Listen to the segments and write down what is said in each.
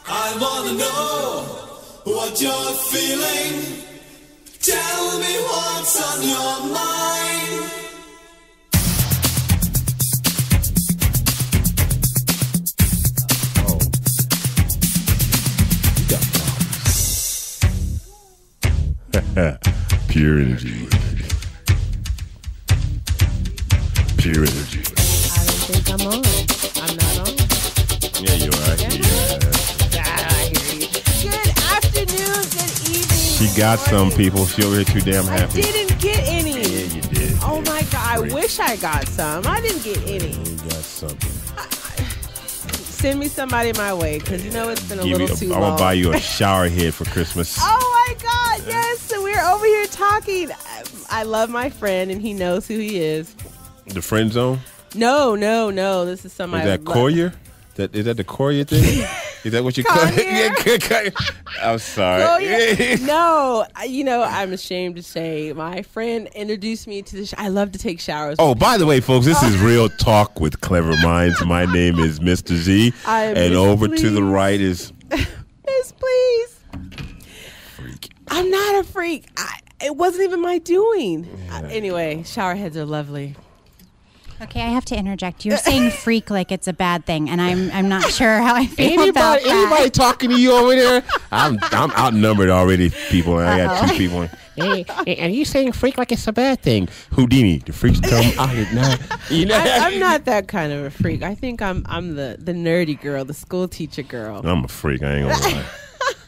I wanna know what you're feeling. Tell me what's on your mind. Pure energy. Pure energy. I don't think I'm on. I'm not on. Yeah, you are. I hear you. Good afternoon, good evening. She got some people. She over here too damn happy. I didn't get any. Yeah, you did. Oh my God, I wish I got some. I didn't get any. You got something. Send me somebody my way, because you know it's been a little too long. I'm going to buy you a shower head for Christmas. Oh my God, yes. So we're over here talking. I love my friend, and he knows who he is. The friend zone? No. This is somebody. Is that Collier? Is that the Collier thing? Is that what you call it? I'm sorry. No, I'm ashamed to say my friend introduced me to the I love to take showers. Oh, by the way, folks, this is Real Talk with Clever Minds. My name is Mr. Z. And over to the right is... Miss Please. Freak. I'm not a freak. It wasn't even my doing. Anyway, shower heads are lovely. Okay, I have to interject. You're saying freak like it's a bad thing, and I'm not sure how I feel about that. Anybody talking to you over there? I'm outnumbered already, people. I got 2 people. Hey, are you saying freak like it's a bad thing? Houdini, the freaks come out at night. I'm not that kind of a freak. I think I'm the nerdy girl, the school teacher girl. I'm a freak. I ain't gonna lie.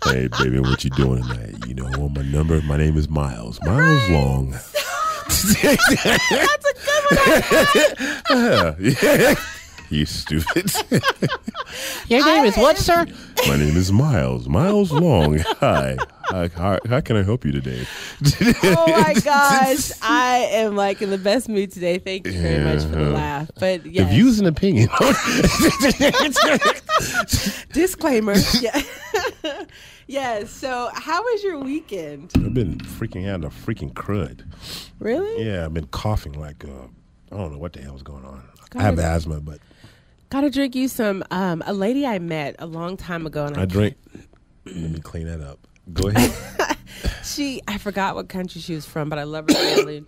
Hey, baby, what you doing tonight? You know, on my number, my name is Miles. Miles Long. That's a good one. You stupid. Your name is what, sir? My name is Miles. Miles Long. Hi. How can I help you today? Oh my gosh. I am like in the best mood today. Thank you very much for the laugh. But yes. The views and opinion. Disclaimer. Yeah. Yes. So how was your weekend? I've been having a freaking crud. Really? Yeah, I've been coughing like I don't know what the hell's going on. I have asthma, but gotta drink you some. A lady I met a long time ago, and I drink. Let me clean that up. Go ahead. I forgot what country she was from, but I love her family.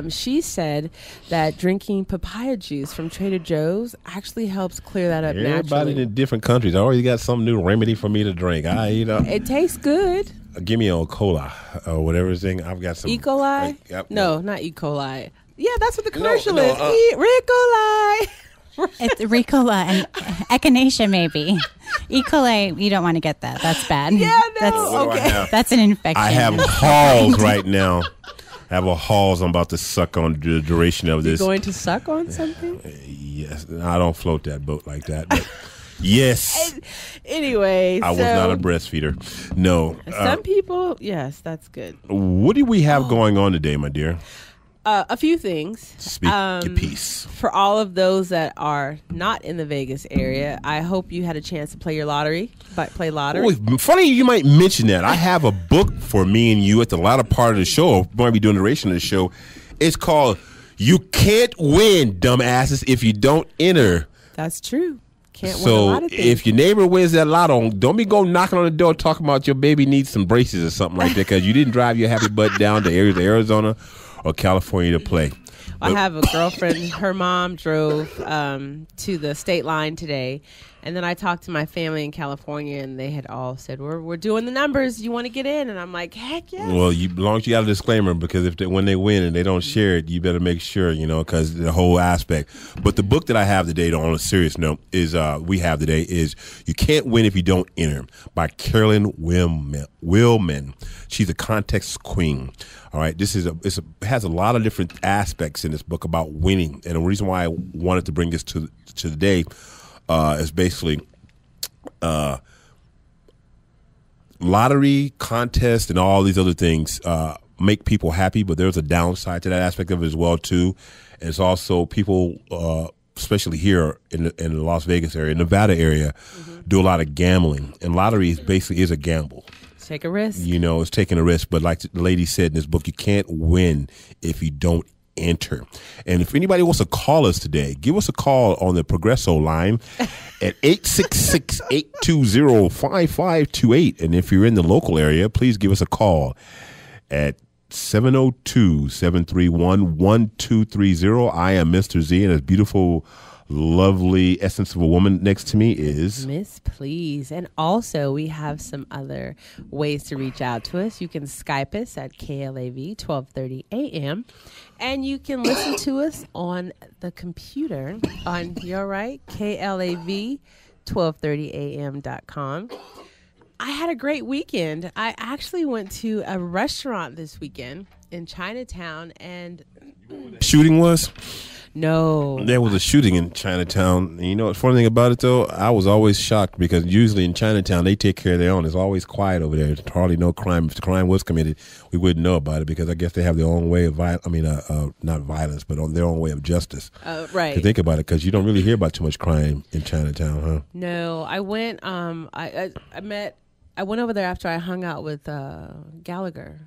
She said that drinking papaya juice from Trader Joe's actually helps clear that up naturally. Everybody in different countries already got some new remedy for me to drink. It tastes good. Give me a cola or whatever thing. I've got some. E. coli? Yep. No, not E. coli. Yeah, that's what the commercial is. Ricola. It's Ricola and Echinacea, maybe. E. coli, you don't want to get that. That's bad. Yeah, no. Okay. That's an infection. I have halls right now. I have a halls I'm about to suck on the duration of this. You're going to suck on something? Yes. I don't float that boat like that. But yes. Anyway. I was not a breastfeeder. No. Some people, yes, that's good. What do we have going on today, my dear? A few things. Speak your piece. For all of those that are not in the Vegas area, I hope you had a chance to play your lottery. Play lottery. Oh, funny you might mention that. I have a book for me and you at the latter part of the show. I'm going to be doing the duration of the show. It's called You Can't Win, Dumbasses, If You Don't Enter. That's true. Can't win a lot of things. If your neighbor wins that lotto, don't be going knocking on the door talking about your baby needs some braces or something like that because you didn't drive your happy butt down to Arizona or California to play. I have a girlfriend. Her mom drove to the state line today, and then I talked to my family in California, and they had all said, "We're doing the numbers. You want to get in?" And I'm like, "Heck yes!" Well, as long as you got a disclaimer, because when they win and they don't share it, you better make sure, because the whole aspect. But the book that I have today, on a serious note, is "You Can't Win If You Don't Enter" by Carolyn Wellman. She's a context queen. All right, it has a lot of different aspects in this book about winning, and the reason why I wanted to bring this to today is basically lottery, contest, and all these other things make people happy, but there's a downside to that aspect of it as well too. And it's also people, especially here in the Las Vegas area, Nevada area, do a lot of gambling, and lottery is a gamble. Take a risk. It's taking a risk. But like the lady said in this book, you can't win if you don't enter. And if anybody wants to call us today, give us a call on the Progresso line at 866-820-5528. And if you're in the local area, please give us a call at 702-731-1230. I am Mr. Z, and this beautiful, lovely essence of a woman next to me is Miss Please. And also, we have some other ways to reach out to us. You can Skype us at KLAV 1230 AM, and you can listen to us on the computer on, you're right, KLAV 1230am.com. I had a great weekend. I actually went to a restaurant this weekend in Chinatown, and shooting was. no. There was a shooting in Chinatown. And you know what's funny thing about it, though? I was always shocked because usually in Chinatown, they take care of their own. It's always quiet over there. There's hardly no crime. If the crime was committed, we wouldn't know about it because I guess they have their own way of not violence, but on their own way of justice. Right. To think about it, because you don't really hear about too much crime in Chinatown, huh? No, I went. I went over there after I hung out with Gallagher.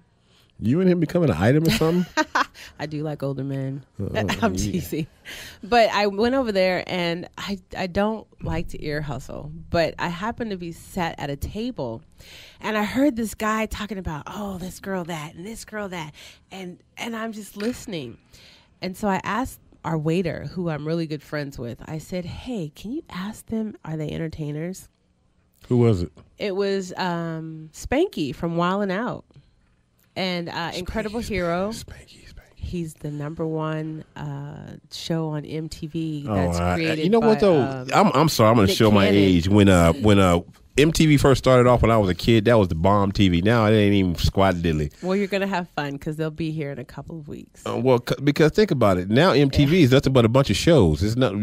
You and him becoming an item or something? I do like older men. I'm teasing. But I went over there, and I don't like to ear hustle, but I happened to be sat at a table, and I heard this guy talking about, oh, this girl that, and this girl that, and I'm just listening. And so I asked our waiter, who I'm really good friends with, I said, hey, can you ask them, are they entertainers? Who was it? It was Spanky from Wild 'N Out. And Incredible Hero. Spanky. He's the #1 show on MTV that's created. You know what though? I'm sorry. I'm going to Nick show my Cannon. age. When MTV first started off when I was a kid, that was the bomb TV. Now it ain't even squat diddly. Well, you're gonna have fun because they'll be here in a couple of weeks. Because think about it. Now MTV is nothing but a bunch of shows. It's not.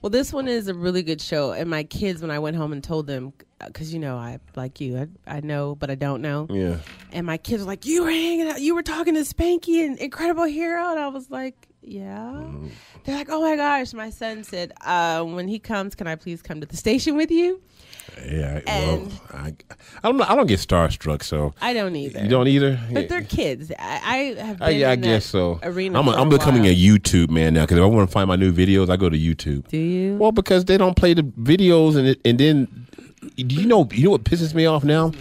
Well, this one is a really good show, and my kids, when I went home and told them, because you know I like you, I know but I don't know. Yeah. And my kids were like, you were hanging out, you were talking to Spanky and Incredible Hero, and I was like, yeah. They're like, oh my gosh. My son said, when he comes, can I please come to the station with you? Yeah. And I don't get starstruck, so I don't either. you don't either. But they're kids. I have been Yeah, I in guess that so. arena. I'm becoming a YouTube man now because if I want to find my new videos, I go to YouTube. Do you? Well, because they don't play the videos, and then you know what pisses me off now?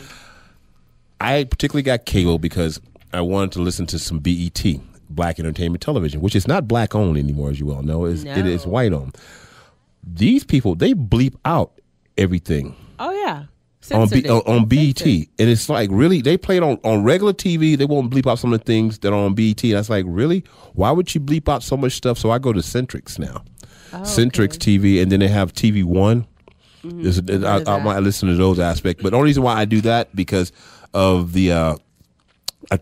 I particularly got cable because I wanted to listen to some BET, Black Entertainment Television, which is not black owned anymore, as you all know. It is white owned. These people, they bleep out everything. Oh yeah. On BET, and it's like, really, they play it on regular TV. They won't bleep out some of the things that are on BET. And that's like, really, why would you bleep out so much stuff? So I go to Centrix now, Centrix TV, and then they have TV One. I might listen to those aspects, but the only reason why I do that because of the I'm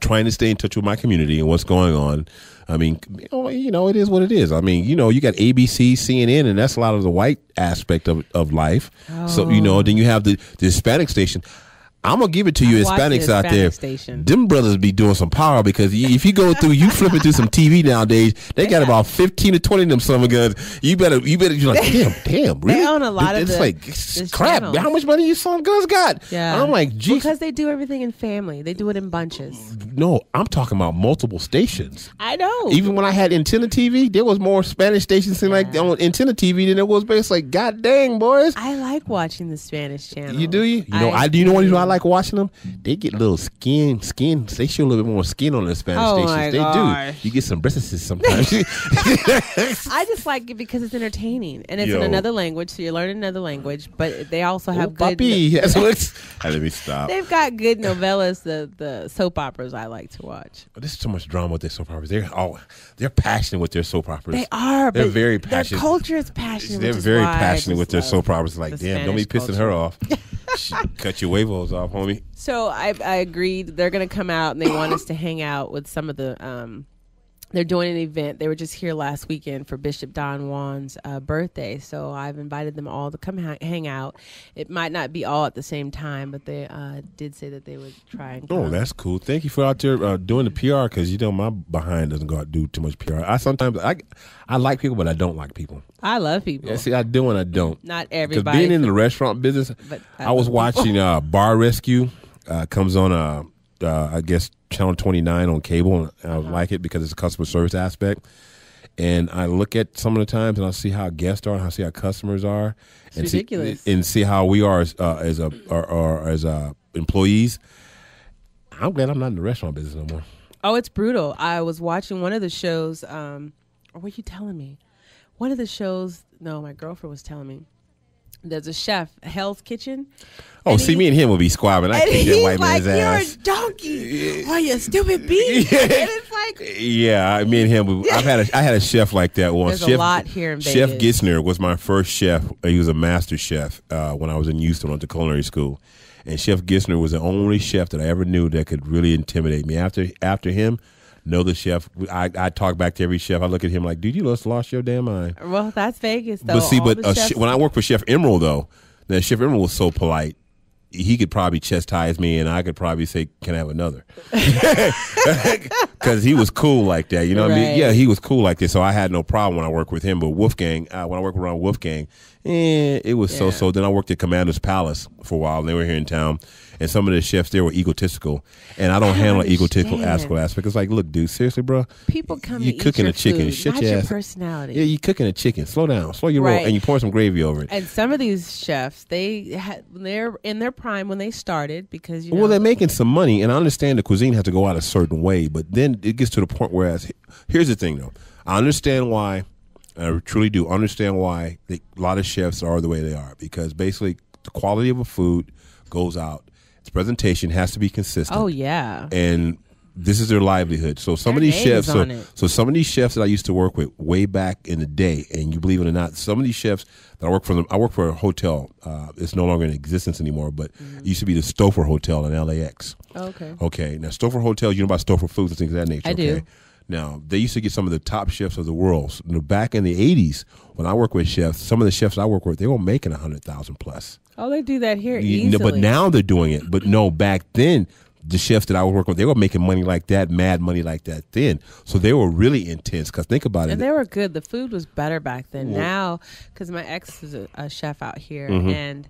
trying to stay in touch with my community and what's going on. I mean, you know, it is what it is. I mean, you know, you got ABC, CNN, and that's a lot of the white aspect of life. So, you know, then you have the Hispanic station. I'm going to give it to you, Hispanics out there. Station. Them brothers be doing some power because if you go through, you flipping through some TV nowadays, they got about 15 to 20 of them summer guns. You better, you're like, damn, really? They own a lot of it's the like, crap, channels. how much money you some guns got? Yeah. I'm like, geez. Because they do everything in family. They do it in bunches. No, I'm talking about multiple stations. I know. Even when I had Antenna TV, there was more Spanish stations like on Antenna TV than there was. But it's like, god dang, boys. I like watching the Spanish channel. You do? You know, do you know one reason why I like watching them? They get little skin. They show a little bit more skin on the Spanish stations. They do. You get some breasts sometimes. I just like it because it's entertaining. And it's in another language, so you learn another language. But they also have good... Papi. That's what let me stop. They've got good novellas, the soap operas I like to watch. But there's so much drama with their soap operas. They're passionate with their soap operas. They are. They're but very passionate. Their culture is passionate. They're very passionate with their soap operas. Like, damn, don't be pissing her off. Cut your huevos off, homie. So I agreed. They're going to come out and they want us to hang out with some of the. They're doing an event. They were just here last weekend for Bishop Don Juan's birthday. So I've invited them all to come hang out. It might not be all at the same time, but they did say that they would try and come. Oh, that's cool. Thank you for out there doing the PR because, you know, my behind doesn't go out do too much PR. I like people, but I don't like people. I love people. Yeah, see, I do and I don't. Not everybody. Because being in the restaurant business, But I was watching Bar Rescue. Comes on I guess Channel 29 on cable, and I like it because it's a customer service aspect. And I look at some of the times, and I see how guests are, and I see how customers are, and ridiculous. see how we are as employees. I'm glad I'm not in the restaurant business no more. Oh, it's brutal. I was watching one of the shows. Or were you telling me? One of the shows. No, my girlfriend was telling me. There's a chef, Hell's Kitchen. Oh, and see, me and him will be squabbing. I and kick that he's white like, man's "You're ass. a donkey, or you stupid beast." Yeah. And it's like, Yeah, me and him. I had a chef like that once. There's a lot here in Chef Vegas. Gissner was my first chef. He was a master chef when I was in Houston. I went to culinary school, and Chef Gissner was the only chef that I ever knew that could really intimidate me. After him, no other chef. I talk back to every chef. I look at him like, dude, you just lost your damn mind. well, that's Vegas, though. But see, All the chefs- when I worked for Chef Emerald, though, now Chef Emerald was so polite. He could probably chastise me, and I could probably say, "Can I have another?" Because he was cool like that. You know what I mean? Right. Yeah, he was cool like this. So I had no problem when I worked with him. But Wolfgang, when I worked around Wolfgang, it was Yeah. so. Then I worked at Commander's Palace for a while. And they were here in town, and some of the chefs there were egotistical, and I don't handle an egotistical understand. aspect. It's like, look, dude, seriously, bro. people come you to eat cooking your a chicken. food, Shut not your your ass. personality. Yeah, you cooking a chicken. Slow down. Slow your roll, Right. and you pour some gravy over it. And some of these chefs, they're in their prime when they started because you know. Well, they're making some money, and I understand the cuisine has to go out a certain way, but then it gets to the point where, here's the thing, though. I understand why, I truly do understand why a lot of chefs are the way they are, because basically the quality of a food goes out. Its presentation has to be consistent. Oh yeah. And this is their livelihood. So some Their of these name chefs, is on it. so some of these chefs that I used to work with way back in the day, and you believe it or not, some of these chefs that I work for them, I work for a hotel. It's no longer in existence anymore, but it used to be the Stouffer Hotel in LAX. Okay. Okay, now Stouffer Hotels, you know about Stouffer Foods and things of that nature. I do. Okay? Now, they used to get some of the top chefs of the world. So, back in the 80s, when I worked with chefs, some of the chefs I work with, they were making 100,000 plus. Oh, they do that here You easily. know, but now they're doing it. But no, back then, the chefs that I was working with, they were making money like that, mad money like that then. So they were really intense. Because think about it. And they were good. The food was better back then. Now, because my ex is a chef out here, Mm-hmm. and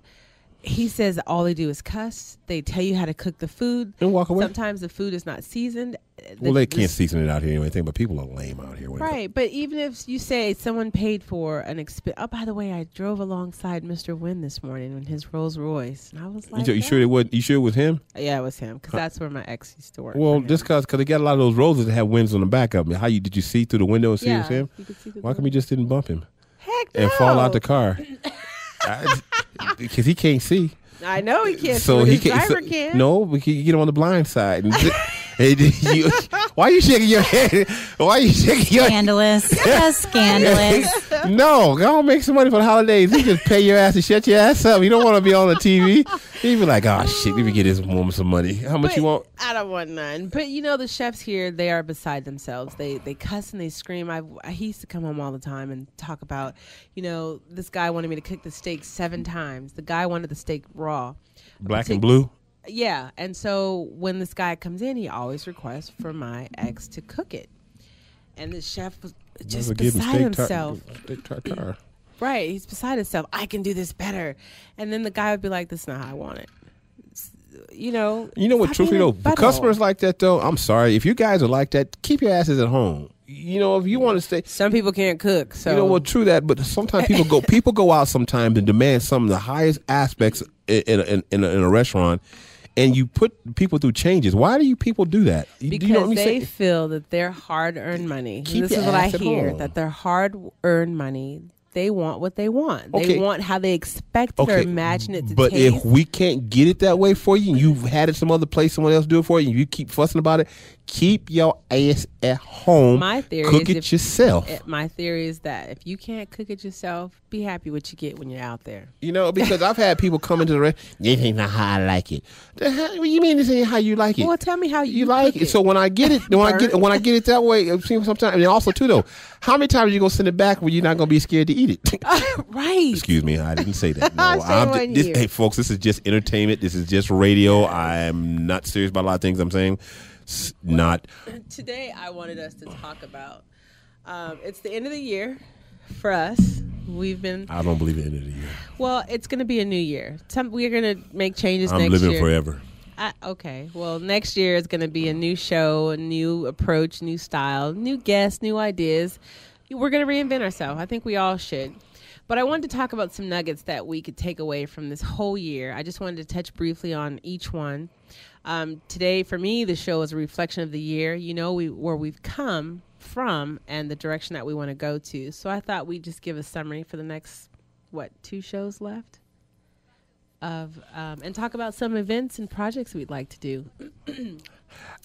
he says all they do is cuss. They tell you how to cook the food. And walk away. Sometimes the food is not seasoned. Well, they can't season it out here anyway. But people are lame out here. Right, but even if you say someone paid for an oh, by the way, I drove alongside Mr. Wynn this morning in his Rolls Royce, and I was like, You sure it was? You sure it was him? Yeah, it was him, because that's where my ex used to work. Well, for him. just because they got a lot of those roses that have windows on the back of them. Did you see through the window and see it was him? you could see the Why come you just didn't bump him Heck and fall out no. the car? Because he can't see. I know he can't. So So he his can't. driver can. No, but you get him on the blind side. Why are you shaking your head? Why are you shaking your head? Scandalous. Just scandalous. No, go on, make some money for the holidays. You just pay your ass and shut your ass up. You don't want to be on the TV. You be like, oh shit, let me get this woman some money. How much But you want? I don't want none. But you know, the chefs here, they are beside themselves. They cuss and they scream. He used to come home all the time and talk about, you know, this guy wanted me to cook the steak 7 times. The guy wanted the steak raw. Black and blue. Yeah, and so when this guy comes in, he always requests for my ex to cook it. And the chef was just Never give him beside himself. Steak tartare. Right, he's beside himself. I can do this better. And then the guy would be like, "This is not how I want it." You know. You know what? stop Truthfully being though, a for butthole. customers like that though, I'm sorry. If you guys are like that, keep your asses at home. You know, if you want to stay. Some people can't cook, so You know what? True that, but sometimes people go out sometimes and demand some of the highest aspects in a restaurant, and you put people through changes. Why do you people do that? because you know what I'm they saying? feel that their hard-earned money. Keep This your is what I ass at hear: home. that their hard-earned money. They want what they want. They Okay. want how they expect it or imagine it to but taste. if we can't get it that way for you, and you've had it some other place, someone else do it for you, and you keep fussing about it, keep your ass at home. My theory cook is it yourself. My theory is that if you can't cook it yourself, be happy what you get when you're out there. You know, because I've had people come into the restaurant. This ain't not how I like it. What do you mean this ain't how you like it? Well, tell me how you like cook it. So when I get it, when I get it that way, it seems sometimes. And also too though, how many times are you gonna send it back when you're not gonna be scared to eat it? Right. Excuse me, I didn't say that. No, Shame on you. hey folks, this is just entertainment. This is just radio. I'm not serious about a lot of things I'm saying. Not. Today, I wanted us to talk about. It's the end of the year for us. We've been I don't believe the end of the year. well. It's going to be a new year. We're going to make changes I'm next living year. forever. Okay. Well, next year is going to be a new show, a new approach, new style, new guests, new ideas. We're going to reinvent ourselves. I think we all should. But I wanted to talk about some nuggets that we could take away from this whole year. I just wanted to touch briefly on each one. Today, for me, the show is a reflection of the year, where we've come from and the direction that we want to go to. So I thought we'd just give a summary for the next, 2 shows left? And talk about some events and projects we'd like to do.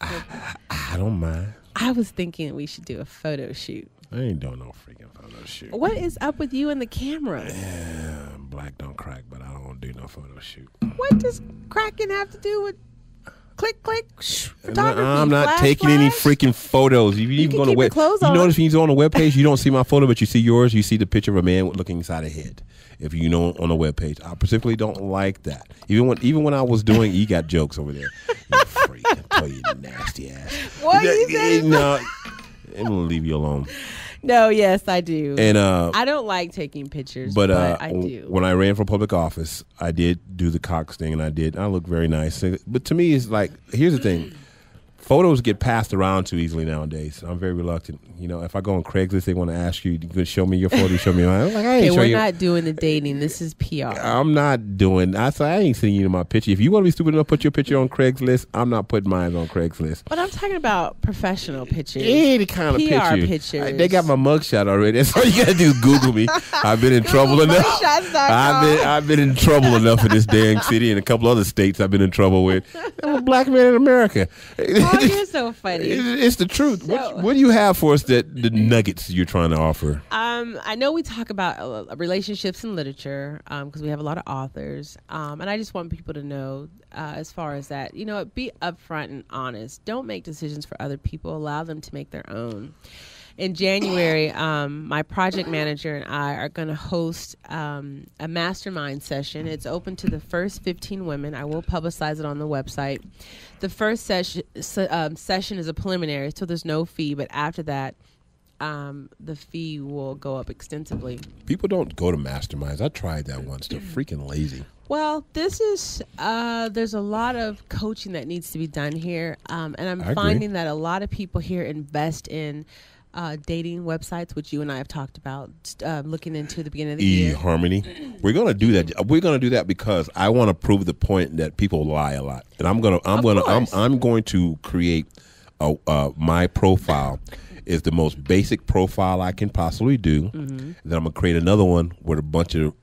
I don't mind. I was thinking we should do a photo shoot. I ain't doing no freaking photo shoot. What is up with you and the camera? Yeah, black don't crack, but I don't do no photo shoot. What does cracking have to do with click, photography? I'm not flash, taking any flash? freaking photos. If you even can go on the keep your web, clothes you on. notice when you go on the web page, you don't see my photo, but you see yours. You see the picture of a man looking inside a head. If you know on the web page, I specifically don't like that. Even when I was doing EGOT jokes over there, you freak, I tell you, nasty ass. What you said? No, I'm gonna leave you alone. No, yes, I do. And I don't like taking pictures, but I do. When I ran for public office, I did do the Cox thing, and I look very nice. But to me, it's like, here's the thing. Photos get passed around too easily nowadays. I'm very reluctant. If I go on Craigslist, they want to ask you to show me your photo, show me mine. I'm like, I ain't we're you. not doing the dating. This is PR. I'm not doing. I ain't seeing you in my picture. If you want to be stupid enough to put your picture on Craigslist, I'm not putting mine on Craigslist. But I'm talking about professional pictures. Any kind of PR picture. pictures. They got my mugshot already. That's all you gotta do is Google me. I've been in trouble enough. I've been in trouble enough in this dang city and a couple other states I've been in trouble with. I'm a black man in America. Oh, you're so funny. It's the truth. So, what do you have for us the nuggets you're trying to offer? I know we talk about relationships in literature because we have a lot of authors, and I just want people to know as far as that, be upfront and honest. Don't make decisions for other people. Allow them to make their own. In January, my project manager and I are going to host a mastermind session. It's open to the first 15 women. I will publicize it on the website. The first session is a preliminary, so there's no fee. But after that, the fee will go up extensively. People don't go to masterminds. I tried that once. They're freaking lazy. Well, this is there's a lot of coaching that needs to be done here, and I'm finding that a lot of people here invest in dating websites, which you and I have talked about, looking into the beginning of the year. eHarmony. We're gonna do that. We're gonna do that because I want to prove the point that people lie a lot, and I'm going to create my profile is the most basic profile I can possibly do. Mm-hmm. Then I'm gonna create another one with a bunch of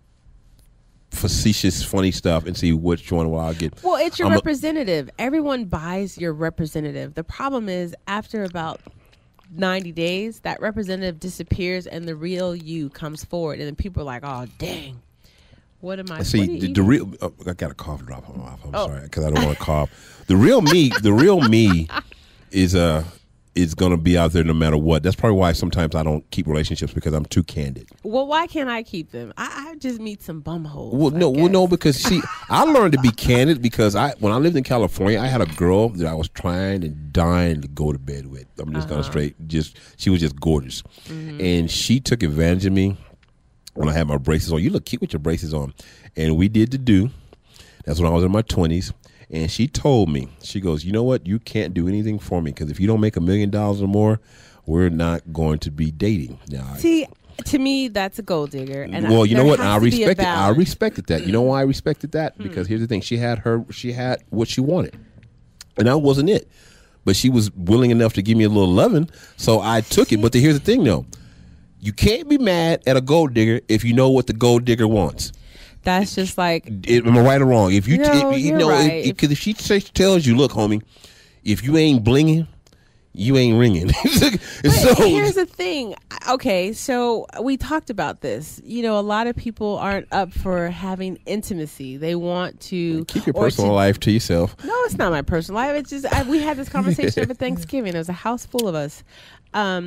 facetious, funny stuff and see which one will I get. Well, it's your representative. Everyone buys your representative. The problem is after about 90 days, that representative disappears and the real you comes forward, and then people are like, "Oh, dang, what am I?" See, the real. I got a cough drop on my mouth. I'm sorry because I don't want to cough. The real me is going to be out there no matter what. That's probably why sometimes I don't keep relationships because I'm too candid. Well, why can't I keep them? I just meet some bumholes. Well, no, because see, I learned to be candid because when I lived in California, I had a girl that I was trying and dying to go to bed with. I'm just going to she was just gorgeous. Mm-hmm. And she took advantage of me when I had my braces on. You look cute with your braces on. And we did the do. That's when I was in my 20s. And she told me, she goes, you know what? You can't do anything for me because if you don't make $1 million or more, we're not going to be dating. Now, see, to me, that's a gold digger. And well, you know what? I respect it. I respected that. You know why I respected that? Because here's the thing: she had what she wanted, and that wasn't it. But she was willing enough to give me a little loving, so I took it. But here's the thing, though: you can't be mad at a gold digger if you know what the gold digger wants. That's just like, am I right or wrong? If you, right. Because if she tells you, look, homie, if you ain't blinging, you ain't ringing. So here's the thing. Okay, so we talked about this. A lot of people aren't up for having intimacy. They want to keep your personal life to yourself. No, it's not my personal life. It's just we had this conversation over Thanksgiving. There was a house full of us. A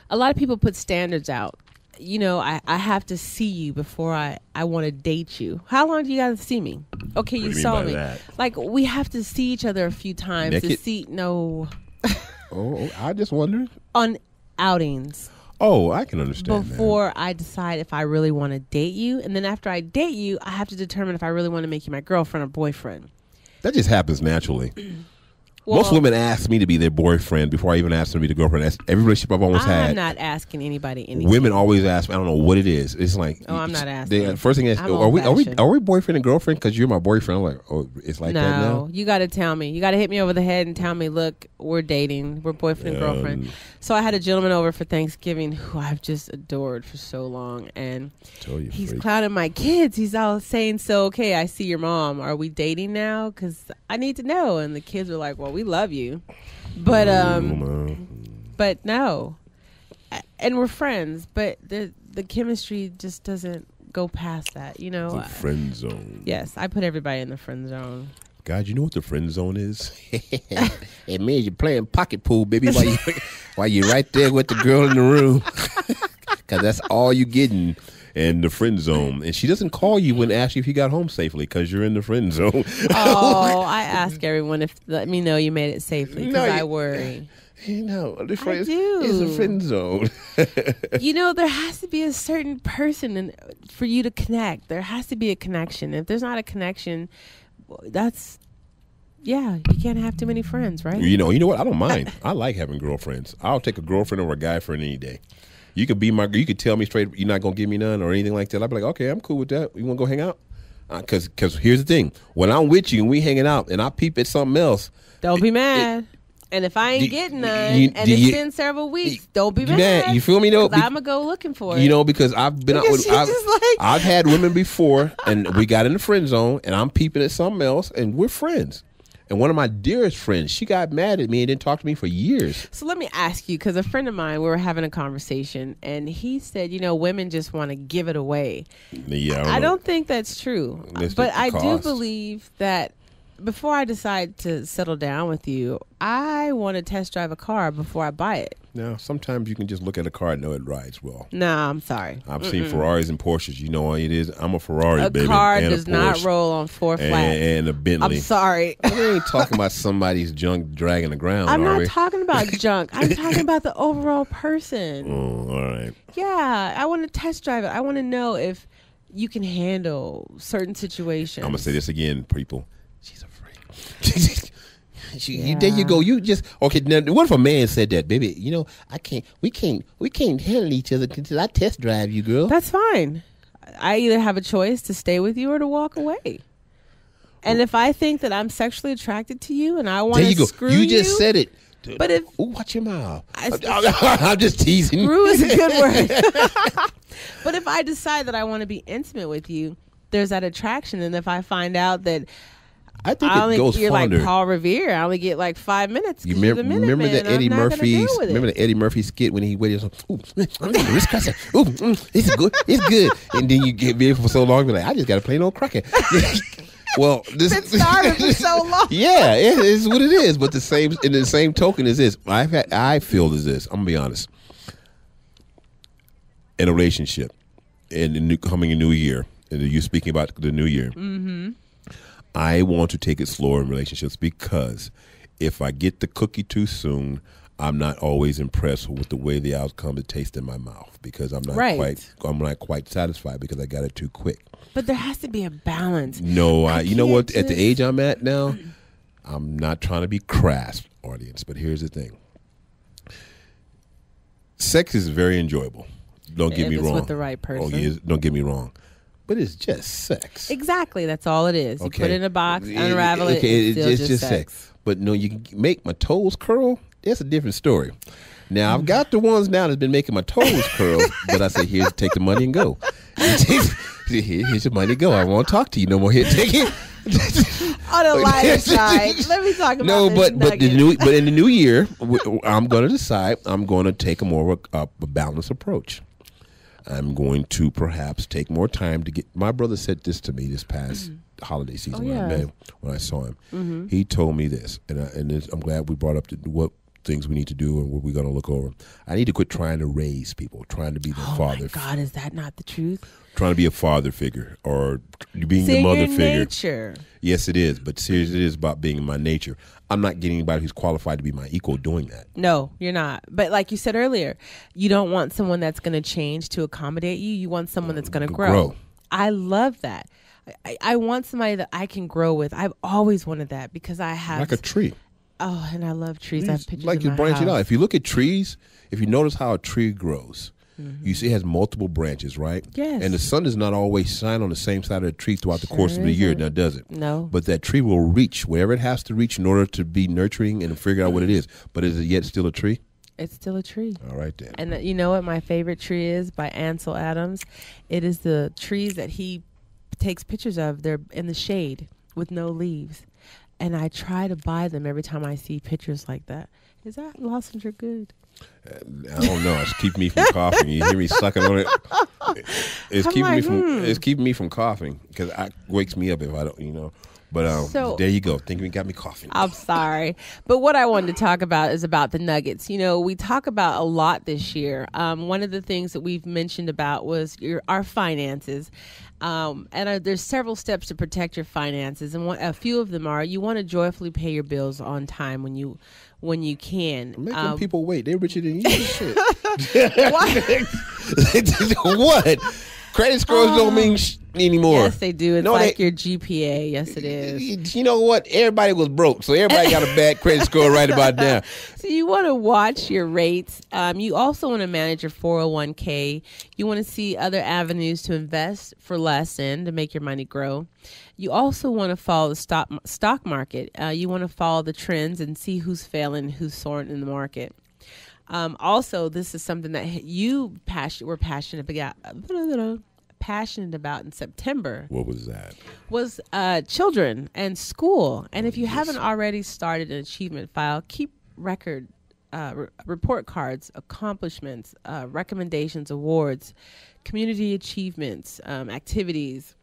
lot of people put standards out. I have to see you before I want to date you. How long do you got to see me? Okay, you saw me. That? Like, we have to see each other a few times to see. No. Oh, I just wondered. On outings. Oh, I can understand before I decide if I really want to date you. And then after I date you, I have to determine if I really want to make you my girlfriend or boyfriend. That just happens naturally. Well, Most women ask me to be their boyfriend before I even ask them to be the girlfriend. That's every relationship I've almost had. I'm not asking anybody anything. Women always ask me. I don't know what it is. It's like, Oh, I'm not asking. First thing is, I'm are we old-fashioned. boyfriend and girlfriend? Because you're my boyfriend. I'm like, oh, it's like that No, now. you got to tell me. You got to hit me over the head and tell me, look, we're dating. We're boyfriend and girlfriend. So I had a gentleman over for Thanksgiving who I've just adored for so long. And Tell you, he's freak. clowning my kids. He's all saying, so, okay, I see your mom. Are we dating now? Because I need to know. And the kids were like, well, we love you. But but no. And we're friends. But the chemistry just doesn't go past that, you know? The friend zone. Yes, I put everybody in the friend zone. God, you know what the friend zone is? It means you're playing pocket pool, baby, while you're right there with the girl in the room. Because that's all you're getting in the friend zone. And she doesn't call you when ask you if you got home safely because you're in the friend zone. Oh, I ask everyone if let me know you made it safely because I worry. You know, the friend, do. it's a friend zone. You know, there has to be a certain person for you to connect. There has to be a connection. If there's not a connection, you can't have too many friends, right? You know what? I don't mind. I like having girlfriends. I'll take a girlfriend over a guy friend any day. You could be you could tell me straight you're not gonna give me none or anything like that. I'd be like, okay, I'm cool with that. You want to go hang out? Because here's the thing: when I'm with you and we hanging out and I peep at something else, Don't be mad. And if I ain't getting none, and it's been several weeks, don't be mad. Man, you feel me though? I'm gonna go looking for it. You know, because I've been out with I've had women before, and we got in the friend zone, and I'm peeping at something else, and we're friends. And one of my dearest friends, she got mad at me and didn't talk to me for years. So let me ask you, because a friend of mine, we were having a conversation, and he said, women just want to give it away. Yeah, I don't think that's true. That's But the I do cost. believe that before I decide to settle down with you, I want to test drive a car before I buy it. Now, sometimes you can just look at a car and know it rides well. No, I'm sorry. I've seen Ferraris and Porsches. You know what it is? I'm a Ferrari, baby. A car and does a not Porsche, roll on four flats. and a Bentley. I'm sorry. We ain't talking about somebody's junk dragging the ground, I'm are not we? talking about junk. I'm talking about the overall person. Oh, all right. Yeah, I want to test drive it. I want to know if you can handle certain situations. I'm going to say this again, people. She's a freak. There you go. You just okay. Now, what if a man said that, baby? We can't handle each other until I test drive you, girl. That's fine. I either have a choice to stay with you or to walk away. And if I think that I'm sexually attracted to you and I want to screw you, you just said it. But if watch your mouth. I- I'm just teasing. screw is a good word. But if I decide that I want to be intimate with you, there's that attraction. And if I find out that I think I only it goes you're farther. like Paul Revere, I only get like 5 minutes. You You're the remember Minuteman, the Eddie I'm not gonna Murphy? deal with it. Remember the Eddie Murphy skit when he waited? Ooh, I'm getting wrist crusher. Ooh, this is good. It's good. And then you get there for so long, be like, I just got to play no cracker. Well, this It started for so long. Yeah, it is what it is. But in the same token is this. I feel is this. I'm gonna be honest. In a relationship, coming a new year, and you speaking about the new year. Mm-hmm. I want to take it slower in relationships because if I get the cookie too soon, I'm not always impressed with the way the outcome it tastes in my mouth because I'm not quite satisfied because I got it too quick. But there has to be a balance. No, you know what? At the just- age I'm at now, I'm not trying to be crass, audience, but here's the thing. Sex is very enjoyable. Don't get If me it's wrong. with the right person. Oh, yeah, don't get me wrong. But it's just sex. Exactly. That's all it is. You Okay. put it in a box, unravel it. Okay, It's still just sex. But no, you can make my toes curl. That's a different story. Now I've got the ones now that's been making my toes curl, but I say, here, take the money and go. Here's your money, go. I won't talk to you no more. Here, take it. On the lighter side, let me talk about No, this but nugget. in the new year, I'm going to decide. I'm going to take a more of a balanced approach. I'm going to perhaps take more time to get. My brother said this to me this past holiday season when I saw him. Mm-hmm. He told me this, and I'm glad we brought up what things we need to do and what we're going to look over. I need to quit trying to raise people, trying to be their father. Oh my God, is that not the truth? Trying to be a father figure or being the It's in mother your figure. nature. Yes, it is. But seriously, it is about being in my nature. I'm not getting anybody who's qualified to be my equal doing that. No, you're not. But like you said earlier, you don't want someone that's going to change to accommodate you. You want someone that's going to grow. I love that. I want somebody that I can grow with. I've always wanted that because I have Like a tree. Oh, and I love trees. I have pictures Like in you're my branching house. out. If you look at trees, if you notice how a tree grows, you see it has multiple branches, right? Yes. And the sun does not always shine on the same side of the tree throughout the course of the year, now does it? No. But that tree will reach wherever it has to reach in order to be nurturing and figure out what it is. But is it yet still a tree? It's still a tree. All right, then. And you know what my favorite tree is by Ansel Adams? It is the trees that he takes pictures of. They're in the shade with no leaves. And I try to buy them every time I see pictures like that. Is that lozenge good? I don't know. It's keeping me from coughing. You hear me sucking on it? It's I'm keeping like, me from. It's keeping me from coughing because it wakes me up if I don't. But So- there you go. Thinking it got me coughing. I'm sorry. But what I wanted to talk about is about the nuggets. We talk about a lot this year. One of the things that we've mentioned about was our finances. There's several steps to protect your finances. And a few of them are you want to joyfully pay your bills on time when you can. Make them people wait. They're richer than you. Shit. What? What? Credit scores don't mean anymore. Yes, they do. It's No, like your GPA. Yes, it is. You know what? Everybody was broke, so everybody got a bad credit score right about now. So you want to watch your rates. You also want to manage your 401k. You want to see other avenues to invest for less in to make your money grow. You also want to follow the stock market. You want to follow the trends and see who's failing, who's soaring in the market. Also, this is something that were passionate about in September. What was that? Was children and school. And if you haven't already started an achievement file, keep record, report cards, accomplishments, recommendations, awards, community achievements, activities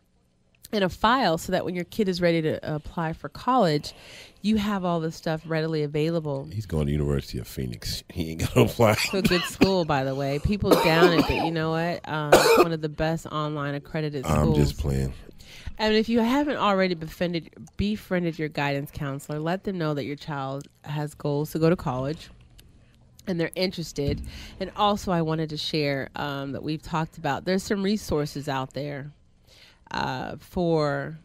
in a file so that when your kid is ready to apply for college, you have all this stuff readily available. He's going to University of Phoenix. He ain't got to apply. It's a good school, by the way. People down it, but you know what? It's one of the best online accredited schools. I'm just playing. And if you haven't already befriended your guidance counselor, let them know that your child has goals to go to college and they're interested. And also I wanted to share that we've talked about, there's some resources out there for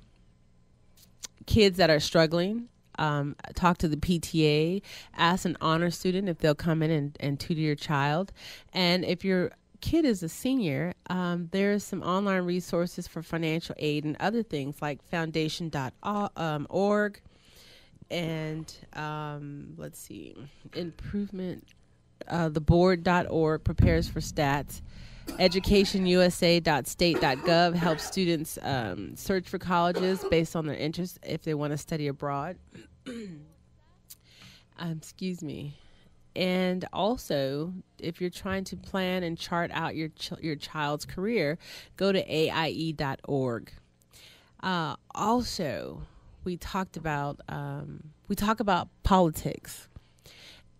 kids that are struggling. Talk to the PTA, ask an honor student if they'll come in and tutor your child. And if your kid is a senior, there's some online resources for financial aid and other things like foundation.org and let's see, improvement, theboard.org prepares for stats. EducationUSA.state.gov helps students search for colleges based on their interests if they want to study abroad. Excuse me. And also, if you're trying to plan and chart out your child's career, go to AIE.org. Also, we talk about politics,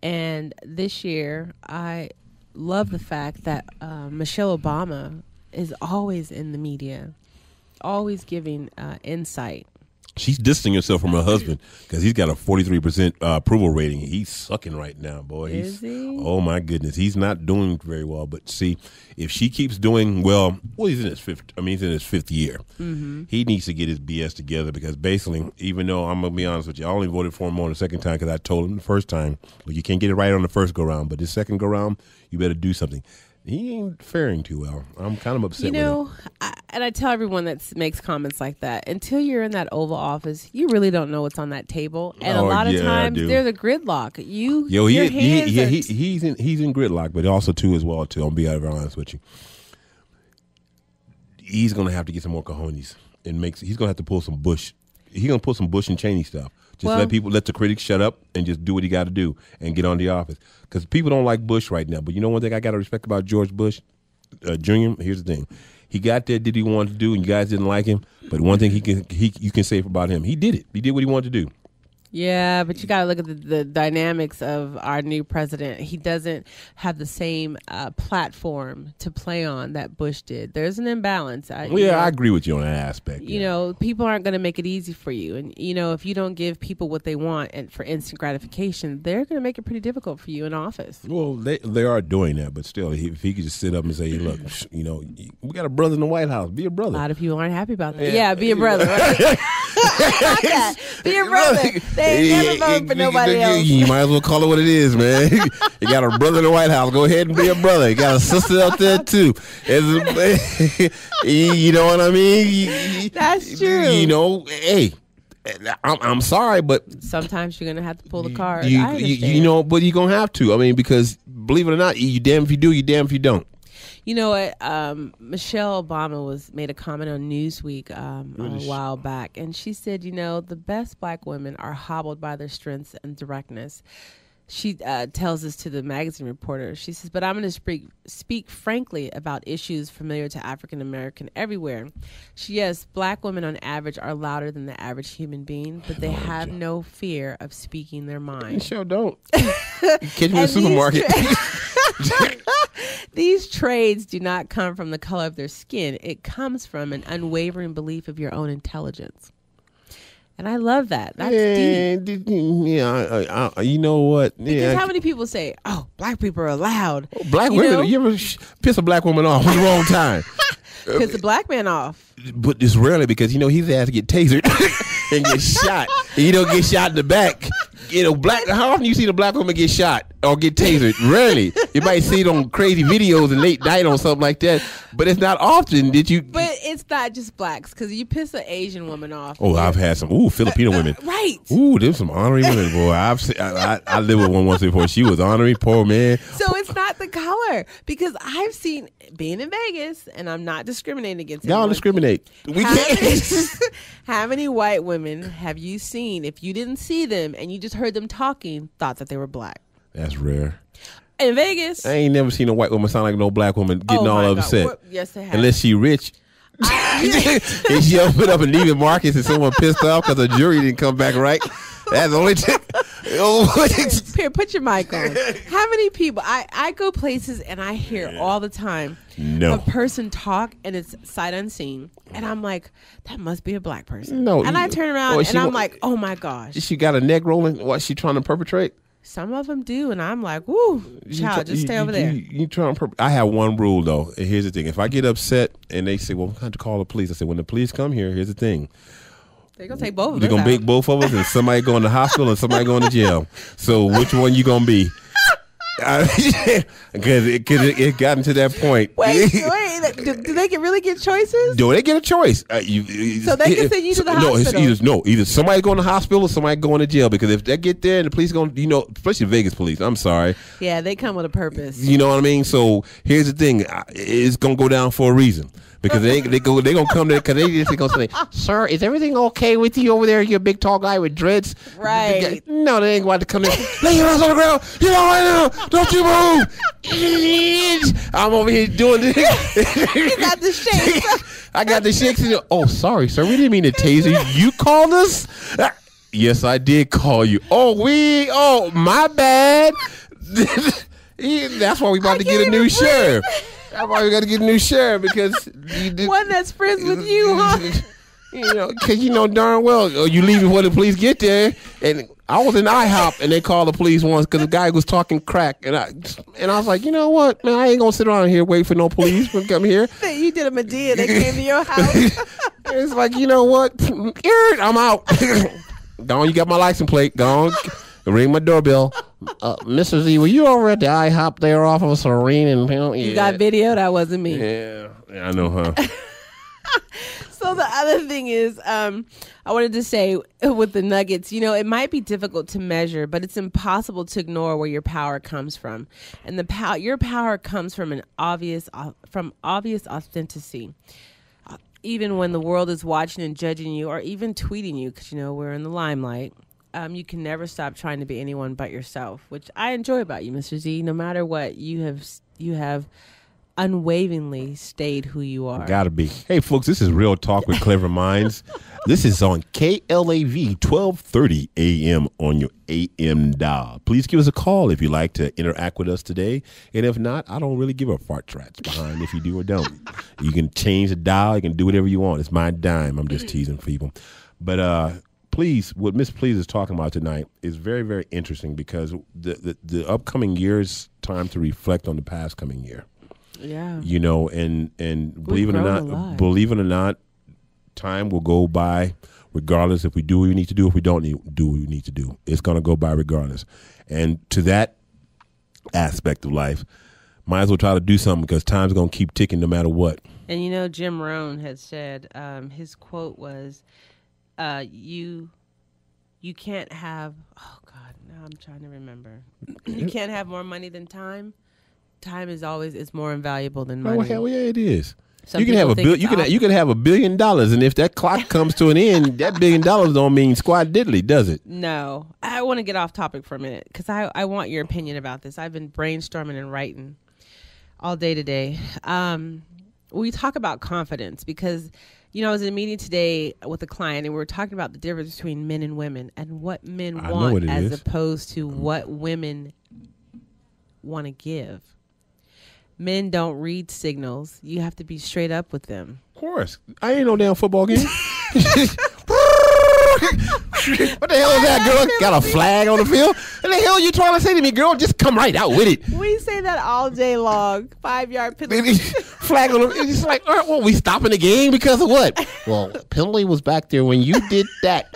and this year I love the fact that Michelle Obama is always in the media, always giving insight. She's distancing herself from her husband because he's got a 43% approval rating. He's sucking right now, boy. Is he? Oh my goodness, he's not doing very well. But see, if she keeps doing well, he's in his fifth. He's in his fifth year. Mm-hmm. He needs to get his BS together because basically, even though I'm gonna be honest with you, I only voted for him on the second time because I told him the first time, well, you can't get it right on the first go round, but the second go round, you better do something. He ain't faring too well. I'm kind of upset with him. And I tell everyone that makes comments like that, until you're in that Oval Office, you really don't know what's on that table. And a lot of times, there's a gridlock. He's in gridlock, but also, I'll be honest with you. He's going to have to get some more cojones. He's going to have to pull some Bush. He's going to pull some Bush and Cheney stuff. Let the critics shut up and just do what he got to do and get on the office. Because people don't like Bush right now. But you know one thing I got to respect about George Bush Jr.? Here's the thing. He got that did he want to do, and you guys didn't like him. But one thing you can say about him, he did it. He did what he wanted to do. Yeah, but you got to look at the dynamics of our new president. He doesn't have the same platform to play on that Bush did. There's an imbalance. I agree with you on that aspect. You know, people aren't going to make it easy for you. And, you know, if you don't give people what they want and for instant gratification, they're going to make it pretty difficult for you in office. Well, they are doing that, but still, if he could just sit up and say, look, you know, we got a brother in the White House. Be a brother. A lot of people aren't happy about that. Yeah, be a brother. Right? Be a brother. They ain't never vote for nobody else. You might as well call it what it is, man. You got a brother in the White House. Go ahead and be a brother. You got a sister up there, too. You know what I mean? That's true. You know, hey. I'm sorry, but sometimes you're gonna have to pull the card. You know, but you're gonna have to. I mean, because believe it or not, you damn if you do, you damn if you don't. You know what? Michelle Obama made a comment on Newsweek a while back, and she said, you know, the best black women are hobbled by their strengths and directness. She tells this to the magazine reporter. She says, but I'm going to speak frankly about issues familiar to African American everywhere. Yes, black women on average are louder than the average human being, but they have no fear of speaking their mind. You sure don't. Catch me in the supermarket. These trades do not come from the color of their skin. It comes from an unwavering belief of your own intelligence. And I love that. That's deep. Yeah, you know what? Because how many people say, oh, black people are loud. Black women, you ever piss a black woman off at the wrong time? Piss the black man off. But it's rarely because, you know, he's asked to get tasered and get shot. And you don't get shot in the back. You know, how often you see the black woman get shot or get tasered? Rarely. You might see it on crazy videos and late night on something like that, but it's not often. But it's not just blacks, because you piss an Asian woman off. Oh, I've had some Filipino women. Right. There's some honorary women, boy. I lived with one once before. She was honorary, poor man. So it's not the color, because I've seen, being in Vegas, and I'm not discriminating against y'all discriminate. We can't. How many white women have you seen, if you didn't see them and you just heard them talking, thought that they were black? That's rare. In Vegas, I ain't never seen a white woman sound like no black woman getting all upset. Yes, they have. Unless she rich. And she opened up and leaving Marcus and someone pissed off because the jury didn't come back right. That's the only thing. Here, put your mic on. How many people? I go places and I hear all the time a person talk and it's sight unseen, and I'm like, that must be a black person. No, and I turn around and I'm like, oh my gosh, she got a neck rolling. What's she trying to perpetrate? Some of them do, and I'm like, woo, child, just stay over there. You trying to I have one rule though. And here's the thing: if I get upset and they say, well, we have to call the police, I say, when the police come here, here's the thing. They're going to take both of us. They're going to make both of us, and somebody going to hospital and somebody going to jail. So which one you going to be? Because it gotten to that point. Wait. Do they really get choices? Do they get a choice? So they can send you to the hospital. Either somebody going to hospital or somebody going to jail. Because if they get there and the police going, especially Vegas police, I'm sorry. Yeah, they come with a purpose. You know what I mean? So here's the thing: it's going to go down for a reason. Because they gonna come there because they just gonna say, sir, is everything okay with you over there? You're a big tall guy with dreads. Right. No, they ain't going to come in. Lay your ass on the ground. You know right now. Don't you move. I'm over here doing this. You got the shakes. I got the shakes. Oh, sorry, sir. We didn't mean to tase you. You called us? Yes, I did call you. Oh, my bad. That's why we about to get a new sheriff. That's why we got to get a new sheriff, because one that's friends with you, huh? Because you know darn well you leave before the police get there. And I was in IHOP and they called the police once because the guy was talking crack, and I was like, you know what, man, I ain't gonna sit around here wait for no police to come here. You did a Medea. They came to your house. It's like, you know what, I'm out. Go on, you got my license plate. Go on, ring my doorbell. Mr. Z, were you over at the IHOP there off of Serene? And you got video? That wasn't me. Yeah, I know, huh? So the other thing is, I wanted to say with the Nuggets, it might be difficult to measure, but it's impossible to ignore where your power comes from, and your power comes from obvious authenticity. Even when the world is watching and judging you, or even tweeting you, because we're in the limelight. You can never stop trying to be anyone but yourself, which I enjoy about you, Mr. Z. No matter what, you have unwaveringly stayed who you are. Gotta be. Hey, folks, this is Real Talk with Clever Minds. This is on KLAV 1230 AM on your AM dial. Please give us a call if you'd like to interact with us today. And if not, I don't really give a fart rats behind if you do or don't. You can change the dial. You can do whatever you want. It's my dime. I'm just teasing people. But please, what Miss Please is talking about tonight is very, very interesting because the upcoming year is time to reflect on the past coming year. Yeah. You know, and believe it or not, time will go by regardless if we do what we need to do, if we don't do what we need to do. It's going to go by regardless. And to that aspect of life, might as well try to do something because time's going to keep ticking no matter what. And you know, Jim Rohn had said, his quote was, you can't have, oh God, now I'm trying to remember. You can't have more money than time. Time is more invaluable than money. Oh, hell yeah, it is. Some you can have you can have $1 billion, and if that clock comes to an end, that $1 billion don't mean squat diddly, does it? No. I want to get off topic for a minute because I want your opinion about this. I've been brainstorming and writing all day today. We talk about confidence because, you know, I was in a meeting today with a client and we were talking about the difference between men and women and what men want as opposed to what women want to give. Men don't read signals. You have to be straight up with them. Of course. I ain't no damn football game. What the hell is that, girl? Got a flag on the field? What the hell are you trying to say to me, girl? Just come right out with it. We say that all day long. 5-yard penalty. Flag on the field. It's like, well, we stopping the game because of what? Well, penalty was back there when you did that.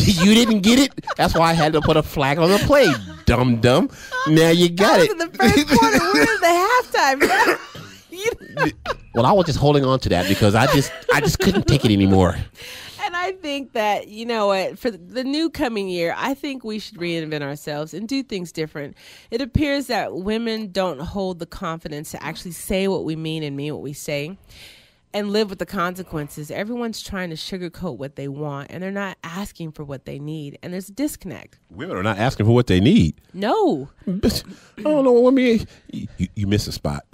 You didn't get it. That's why I had to put a flag on the play. Dumb. Now you got it. In the first quarter, we're in the halftime. Well, I was just holding on to that because I just couldn't take it anymore. And I think that, you know what, for the new coming year, I think we should reinvent ourselves and do things different. It appears that women don't hold the confidence to actually say what we mean and mean what we say and live with the consequences. Everyone's trying to sugarcoat what they want, and they're not asking for what they need, and there's a disconnect. Women are not asking for what they need. No. I don't know. I mean, you miss a spot.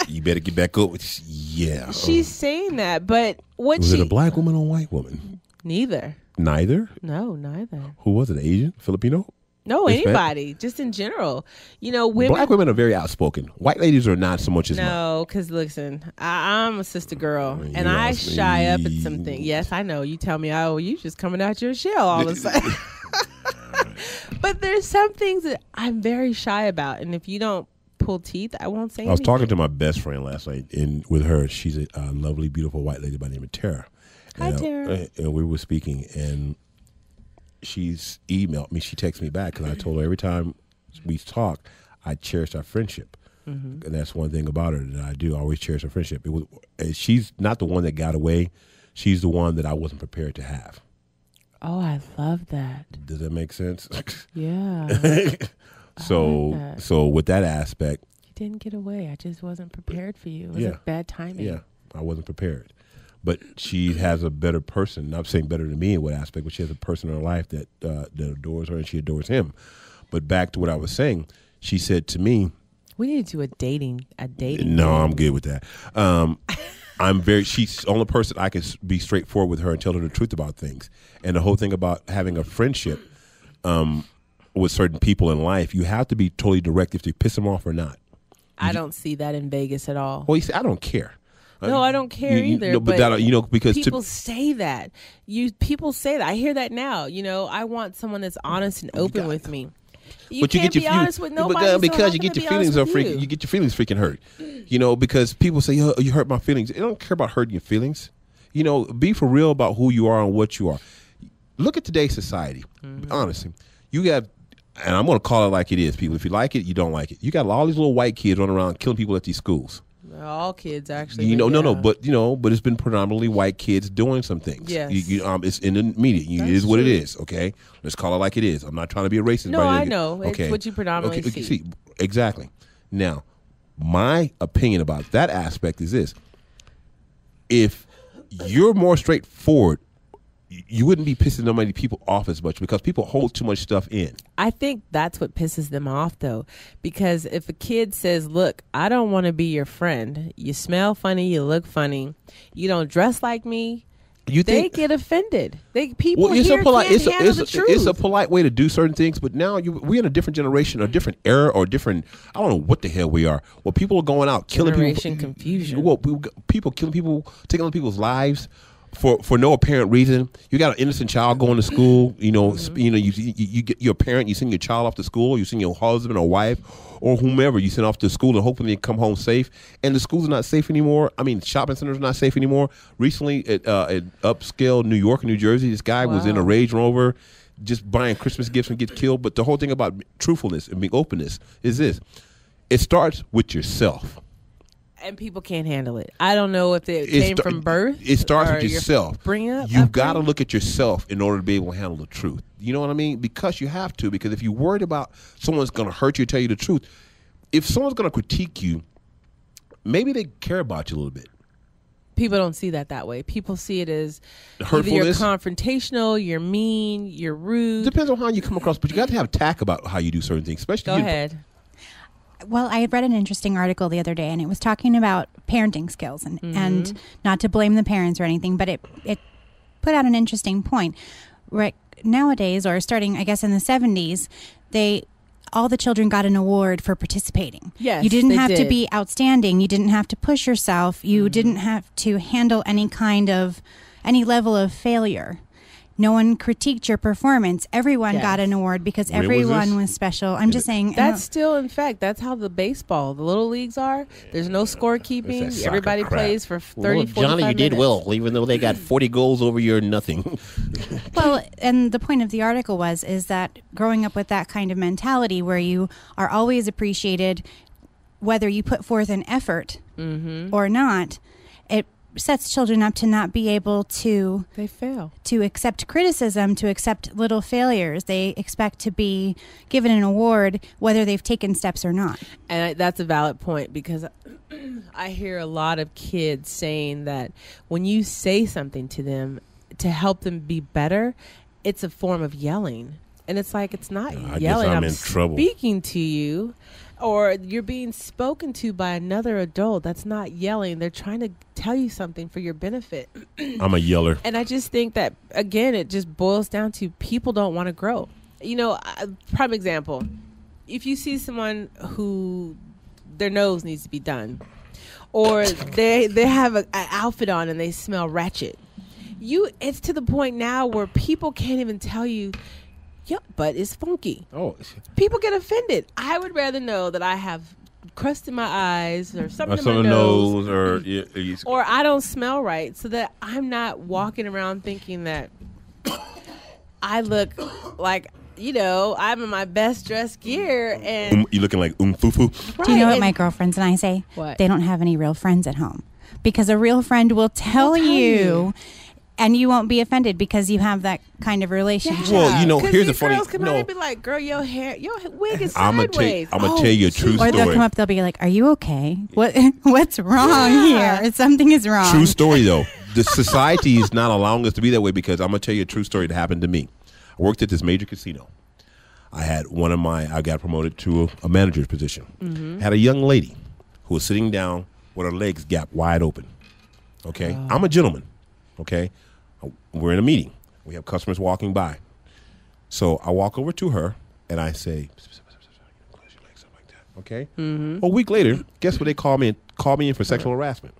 You better get back up. Yeah. She's saying that, but was it a black woman or a white woman? Neither. Neither? No, neither. Who was it? Asian? Filipino? No, anybody, just in general. You know, black women are very outspoken. White ladies are not so much as much. No, because listen, I'm a sister girl, and I shy up at something. Yes, I know. You tell me, oh, you just coming out your shell all of a sudden. But there's some things that I'm very shy about, and if you don't pull teeth, I won't say anything. I was talking to my best friend last night, and with her, she's a lovely, beautiful white lady by the name of Tara. Hi, Tara. And we were speaking, and she's emailed me. She texted me back because I told her every time we talk, I cherish our friendship. Mm-hmm. And that's one thing about her that I do. I always cherish our friendship. She's not the one that got away. She's the one that I wasn't prepared to have. Oh, I love that. Does that make sense? Yeah. So with that aspect. You didn't get away. I just wasn't prepared for you. It was like bad timing. Yeah, I wasn't prepared. But she has a better person. I'm saying better than me in what aspect, but she has a person in her life that adores her and she adores him. But back to what I was saying, she said to me, we need to do a dating. No, I'm good with that. She's the only person I can be straightforward with her and tell her the truth about things. And the whole thing about having a friendship with certain people in life, you have to be totally direct if you piss them off or not. I don't see that in Vegas at all. Well, you see, I don't care. No, I don't care either. No, but that, because people say that. People say that. I hear that now. You know, I want someone that's honest and open with me. You can't be honest with nobody. Because you get your feelings you get your feelings freaking hurt. You know, because people say, "Oh, you hurt my feelings." They don't care about hurting your feelings. You know, be for real about who you are and what you are. Look at today's society. Mm-hmm. Honestly, you have. And I'm going to call it like it is, people. If you like it, you don't like it. You got all these little white kids running around killing people at these schools. All kids, actually. You know, but it's been predominantly white kids doing some things. Yes. It's in the media. It is what it is. Okay, let's call it like it is. I'm not trying to be a racist. No, I know. Okay. It's what you predominantly see. Exactly. Now, my opinion about that aspect is this: if you're more straightforward you wouldn't be pissing so many people off as much because people hold too much stuff in. I think that's what pisses them off, though, because if a kid says, look, I don't want to be your friend. You smell funny. You look funny. You don't dress like me. They get offended. People here can't handle the truth. It's a polite way to do certain things, but now we're in a different generation, a different era, or different. I don't know what the hell we are. Well, people are going out killing Generation people. confusion. Well, people killing people, taking other people's lives for no apparent reason. You got an innocent child going to school. You know, you get your parent. You send your child off to school. You send your husband or wife or whomever you send off to school and hoping they come home safe. And the schools are not safe anymore. I mean, shopping centers are not safe anymore. Recently, at upscale New York and New Jersey, this guy was in a Range Rover just buying Christmas gifts and get killed. But the whole thing about truthfulness and being openness is this: it starts with yourself. And people can't handle it. I don't know if it came from birth. It starts with yourself. You got to look at yourself in order to be able to handle the truth. You know what I mean? Because you have to. Because if you're worried about someone's going to hurt you, tell you the truth, if someone's going to critique you, maybe they care about you a little bit. People don't see that way. People see it as hurtfulness. Either you're confrontational, you're mean, you're rude. Depends on how you come across, but you got to have tact about how you do certain things. Especially Go ahead. Well, I had read an interesting article the other day, and it was talking about parenting skills, and not to blame the parents or anything, but it put out an interesting point. Right nowadays, or starting, I guess, in the 70s, all the children got an award for participating. Yes, you didn't have to be outstanding. You didn't have to push yourself. You didn't have to handle any level of failure. No one critiqued your performance. Everyone got an award because everyone was special. I'm just saying. That's still, in fact, that's how the little leagues are. There's no scorekeeping. Everybody plays for 30, 45 Johnny, you minutes. did well, even though they got 40 goals over your nothing. Well, and the point of the article is that growing up with that kind of mentality where you are always appreciated, whether you put forth an effort or not, it sets children up to not be able to accept criticism, to accept little failures. They expect to be given an award whether they've taken steps or not. And that's a valid point, because I hear a lot of kids saying that when you say something to them to help them be better, it's a form of yelling. And it's like, it's not yelling. I'm in trouble. Speaking to you, or you're being spoken to by another adult. That's not yelling. They're trying to tell you something for your benefit. I'm a yeller. And I just think that, again, it just boils down to people don't want to grow. You know, prime example, if you see someone who their nose needs to be done, or they have an outfit on and they smell ratchet, it's to the point now where people can't even tell you, yeah, but it's funky. Oh, people get offended. I would rather know that I have crust in my eyes or something in my nose, or I don't smell right, so that I'm not walking around thinking that I look like, I'm in my best dressed gear and you looking like foo-foo. Right. Do you know what my girlfriends and I say? What? They don't have any real friends at home, because a real friend will tell you. And you won't be offended because you have that kind of relationship. Yeah. Well, here's the funny. Girls come out and be like, "Girl, your wig is sideways." I'm gonna tell you a true story. Or they'll come up, they'll be like, "Are you okay? What's wrong here? Something is wrong." True story though. The society is not allowing us to be that way, because I'm gonna tell you a true story that happened to me. I worked at this major casino. I got promoted to a manager's position. Had a young lady who was sitting down with her legs gapped wide open. Okay, I'm a gentleman. Okay. We're in a meeting. We have customers walking by. So I walk over to her and I say, close your legs up like that. Okay. A week later, guess what they call me in for sexual harassment.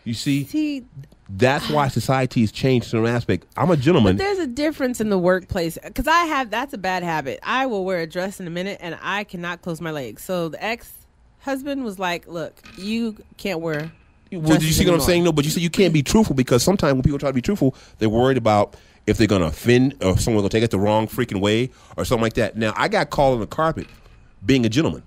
You see, that's why society has changed in an aspect. I'm a gentleman. But there's a difference in the workplace, because that's a bad habit. I will wear a dress in a minute and I cannot close my legs. So the ex-husband was like, look, you can't wear. Well, do you see what I'm saying? No, but you see, you can't be truthful, because sometimes when people try to be truthful, they're worried about if they're going to offend or someone's going to take it the wrong freaking way or something like that. Now, I got called on the carpet being a gentleman,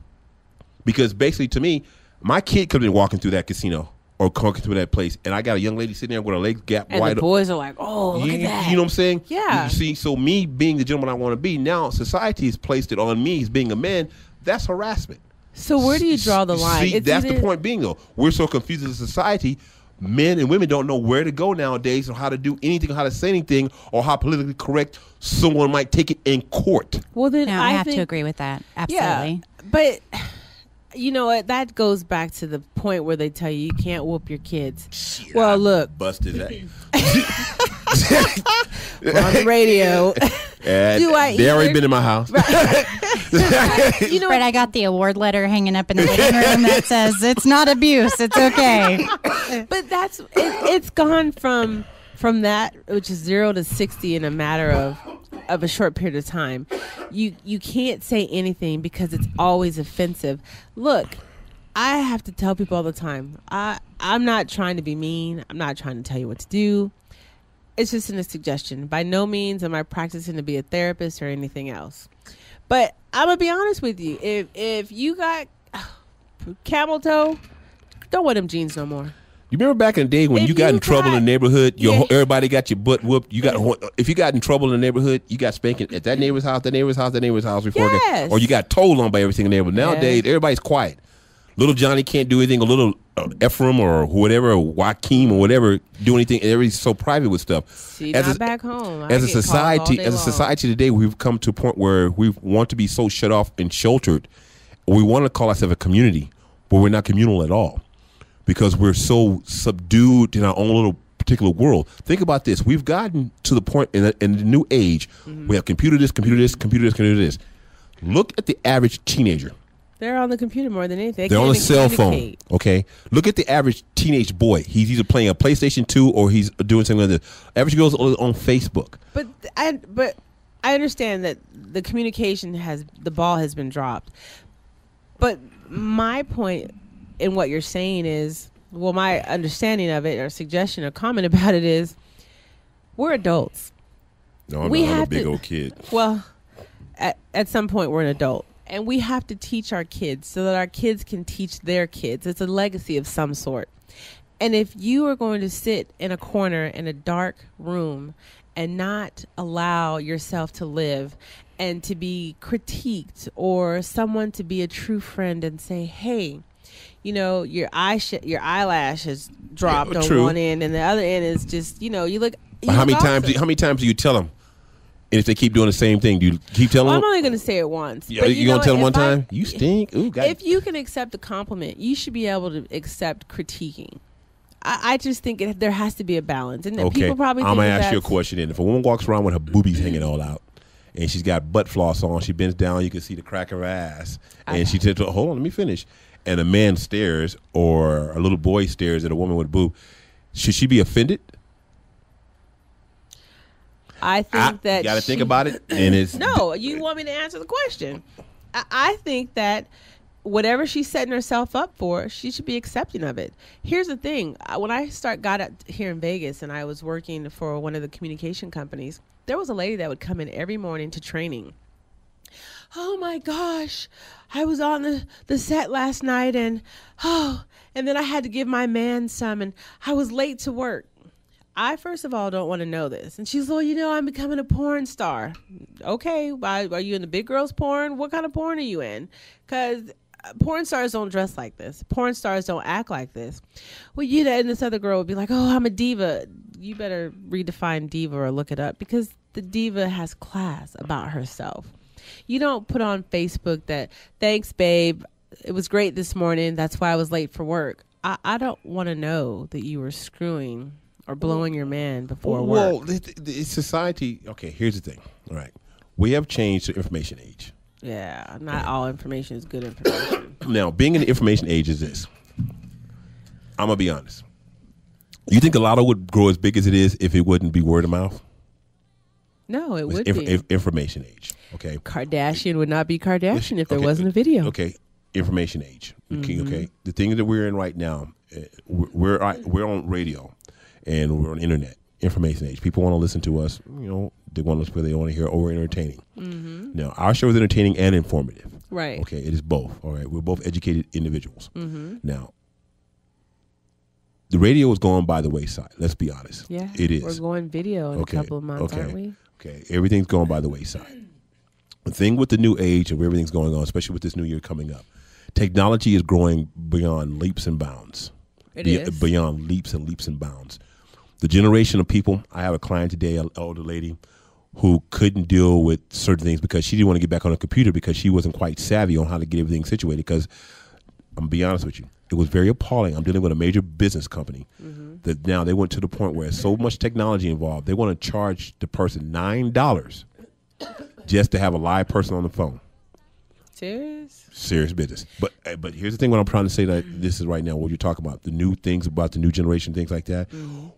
because basically to me, my kid could have been walking through that casino or walking through that place, and I got a young lady sitting there with her legs gapped wide open. And the boys are like, oh, look at that. You know what I'm saying? Yeah. You see, so me being the gentleman I want to be, now society has placed it on me as being a man. That's harassment. So where do you draw the line? See, that's the point being, though. We're so confused as a society, men and women don't know where to go nowadays, or how to do anything, or how to say anything, or how politically correct someone might take it in court. Well, then No, I have think, to agree with that. Absolutely. Yeah, but you know what? That goes back to the point where they tell you can't whoop your kids. Well, look, Busted that. we're on the radio. Do I they already either- been in my house. You know Fred, what? I got the award letter hanging up in the living room that says it's not abuse. It's okay. But it's gone from that, which is 0 to 60 in a matter of a short period of time. You can't say anything because it's always offensive. Look, I have to tell people all the time, I'm not trying to be mean. I'm not trying to tell you what to do. It's just a suggestion. By no means am I practicing to be a therapist or anything else. But I'm going to be honest with you. If you got camel toe, don't wear them jeans no more. You remember back in the day when If you got you in trouble in the got- neighborhood, Yeah. everybody got your butt whooped. If you got in trouble in the neighborhood, you got spanking at that neighbor's house, that neighbor's house, that neighbor's house before, Yes. or you got told on by everything in the neighborhood. Nowadays, Yes. everybody's quiet. Little Johnny can't do anything. A little Ephraim or whatever, or Joaquin or whatever, do anything. Everybody's so private with stuff. See, As not a- back home. I As a get calls all society, day as a long. society today, we've come to a point where we want to be so shut off and sheltered. We want to call ourselves a community, but we're not communal at all because we're so subdued in our own little particular world. Think about this: we've gotten to the point in the new age. We have computer this, computer this, computer this, computer this. Look at the average teenager. They're on the computer more than anything. They They're can't on a even cell phone. communicate. Okay, look at the average teenage boy. He's either playing a PlayStation 2 or he's doing something like this. Average girl's on Facebook. But I understand that the communication the ball has been dropped. But my point in what you're saying is, well, my understanding of it or suggestion or comment about it is, we're adults. No, I'm We a have big to- old kid. Well, at some point we're an adult. And we have to teach our kids so that our kids can teach their kids. It's a legacy of some sort. And if you are going to sit in a corner in a dark room and not allow yourself to live and to be critiqued, or someone to be a true friend and say, hey, you know, your eyelash has dropped on true. one end and the other end is just, you know, you look. But how many times do you tell them? And if they keep doing the same thing, do you keep telling Well, I'm them? only going to say it once. Yeah, But you know gonna tell them what? one If I- time? You stink. Ooh, God. If you can accept a compliment, you should be able to accept critiquing. I just think there has to be a balance, and Okay, people probably I'm think gonna ask you a that's- question. Then, if a woman walks around with her boobies hanging all out, and she's got butt floss on, she bends down, you can see the crack of her ass, and she said, "Hold on, let me finish." And a man stares, or a little boy stares at a woman with a boob. Should she be offended? I think that you got to think she- about it, and it's No, you want me to answer the question? I think that whatever she's setting herself up for, she should be accepting of it. Here's the thing: when I got out here in Vegas, and I was working for one of the communication companies, there was a lady that would come in every morning to training. Oh my gosh, I was on the set last night, and then I had to give my man some, and I was late to work. I, first of all, don't want to know this. And she's, well, you know, I'm becoming a porn star. Okay, are you in the big girls porn? What kind of porn are you in? Because porn stars don't dress like this. Porn stars don't act like this. Well, you know, and this other girl would be like, oh, I'm a diva. You better redefine diva or look it up, because the diva has class about herself. You don't put on Facebook that, thanks, babe, it was great this morning, that's why I was late for work. I don't want to know that you were screwing or blowing your man before work. well, it's society. Okay, here's the thing. All right, we have changed to information age. Yeah, not all information is good information. Now, being in the information age is this. I'm gonna be honest. You think the lotto would grow as big as it is if it wouldn't be word of mouth? No, it would It's be. information age. Okay. Kardashian would not be Kardashian if there Okay, wasn't a video. Okay, information age. Okay, the thing that we're in right now, we're on radio, and we're on internet. Information age. People want to listen to us. You know, they want to listen, they want to hear. Oh, we're entertaining. Now, our show is entertaining and informative. Right. Okay, it is both. All right, we're both educated individuals. Now, the radio is going by the wayside. Let's be honest. Yeah, it is. We're going video in a couple of months, okay. aren't we? Okay, everything's going by the wayside. The thing with the new age and where everything's going on, especially with this new year coming up, technology is growing beyond leaps and bounds. It is. beyond leaps and leaps and bounds. The generation of people, I have a client today, an older lady, who couldn't deal with certain things because she didn't want to get back on a computer because she wasn't quite savvy on how to get everything situated. Because I'm going to be honest with you, it was very appalling. I'm dealing with a major business company that now they went to the point where there's so much technology involved. They want to charge the person $9 just to have a live person on the phone. Serious business. But here's the thing, what I'm trying to say, that this is right now what you're talking about, the new things about the new generation, things like that.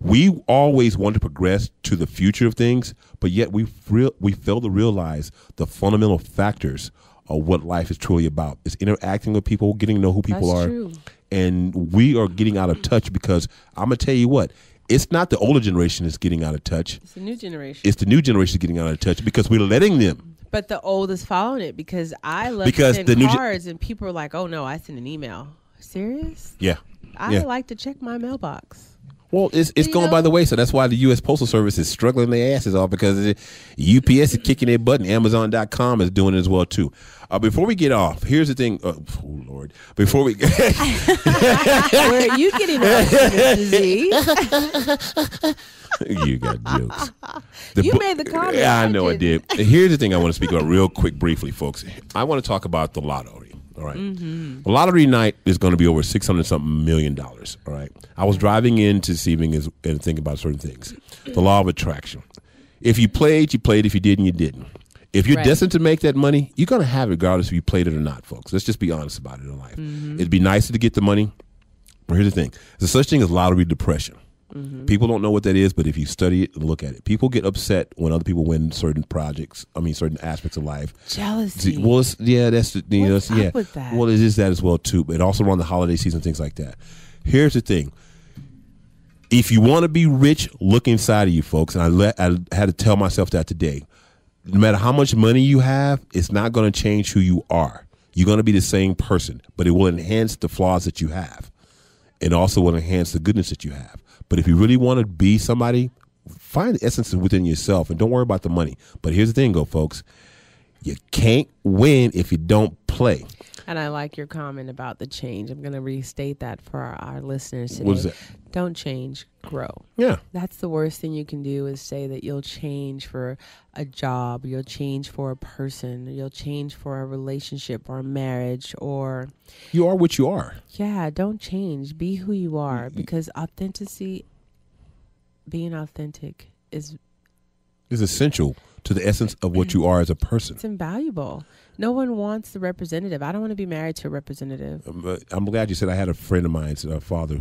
We always want to progress to the future of things, but yet we fail to realize the fundamental factors of what life is truly about. It's interacting with people, getting to know who people That's are. true. And we are getting out of touch because I'm going to tell you what, it's not the older generation that's getting out of touch. It's the new generation. It's the new generation getting out of touch because we're letting them. But the old is following it because I love Because to the send new cards and people are like, oh, no, I sent an email. Serious? Yeah. I Yeah. like to check my mailbox. Well, it's going by the way, so that's why the U.S. Postal Service is struggling their asses off because UPS is kicking their butt and Amazon.com is doing it as well, too. Before we get off, here's the thing. Oh, Lord. Before we Where are you getting off, Mr. Z? You got jokes. You made the comment. Yeah, I know I did. Here's the thing I want to speak about real quick, briefly, folks. I want to talk about the lottery. All right. The lottery night is going to be over $600-something million. All right. I was driving in this evening and thinking about certain things. The law of attraction. If you played, you played. If you didn't, you didn't. If you're Right. destined to make that money, you're going to have it regardless if you played it or not, folks. Let's just be honest about it in life. It'd be nicer to get the money. But here's the thing. There's such thing as lottery depression. People don't know what that is, but if you study it and look at it, people get upset when other people win certain certain aspects of life. Jealousy. Well, that's the, What's up with that? Well, it is that as well too, but also around the holiday season, things like that. Here's the thing: if you want to be rich, look inside of you, folks. And I had to tell myself that today. No matter how much money you have, it's not going to change who you are. You're going to be the same person, but it will enhance the flaws that you have, and also will enhance the goodness that you have. But if you really want to be somebody, find the essence within yourself and don't worry about the money. But here's the thing, folks. You can't win if you don't play. And I like your comment about the change. I'm going to restate that for our listeners today. What is that? Don't change, grow. Yeah. That's the worst thing you can do is say that you'll change for a job, you'll change for a person, you'll change for a relationship or a marriage or... You are what you are. Yeah, don't change. Be who you are because being authentic is It's essential to the essence of what you are as a person. it's invaluable. No one wants the representative. I don't want to be married to a representative. I'm glad you said I had a friend of mine, a father,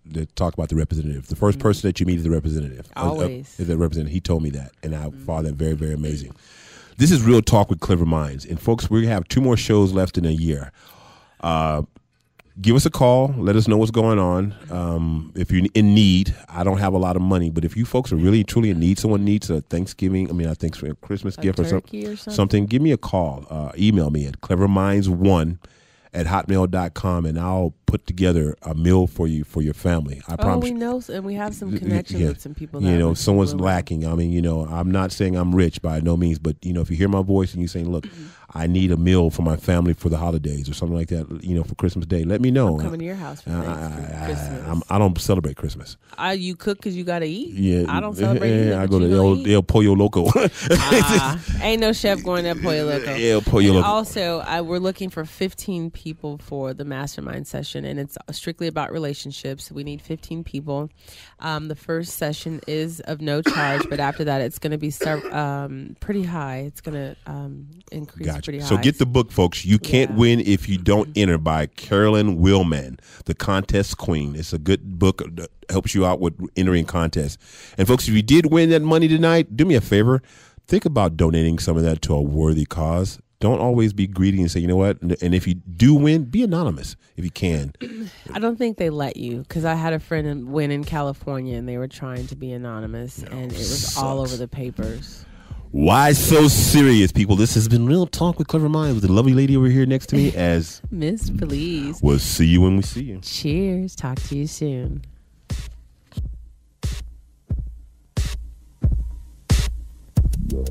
that talked about the representative. The first person that you meet is the representative. Always. Is the representative. He told me that, and I found that very, very amazing. This is Real Talk with Clever Minds. And, folks, we have 2 more shows left in a year. Give us a call. Let us know what's going on. If you're in need, I don't have a lot of money, but if you folks are really, truly in need, someone needs a Christmas gift or something, give me a call. Email me at cleverminds1@hotmail.com, and I'll put together a meal for you, for your family. I promise. We know, and we have some connection with some people. If someone's lacking, I'm not saying I'm rich by no means, but, if you hear my voice and you're saying, look, I need a meal for my family for the holidays or something like that, for Christmas Day, let me know. I'm coming to your house for Christmas. I don't celebrate Christmas. You cook because you got to eat? Yeah, I don't celebrate either, I go to El Pollo Loco. Ain't no chef going to El Pollo Loco. El Pollo Loco. Also, we're looking for 15 people for the mastermind session, and it's strictly about relationships. We need 15 people. The first session is of no charge, but after that, it's going to be pretty high. It's going to increase pretty high. So get the book, folks. You can't win if you don't enter, by Carolyn Willman, the contest queen. It's a good book that helps you out with entering contests. And, folks, if you did win that money tonight, do me a favor. Think about donating some of that to a worthy cause. Don't always be greedy and say, you know what? And if you do win, be anonymous if you can. I don't think they let you, because I had a friend win in California and they were trying to be anonymous, and it was all over the papers. Why so serious, people? This has been Real Talk with Clever Minds with the lovely lady over here next to me as Miss Felice. We'll see you when we see you. Cheers. Talk to you soon. Yeah.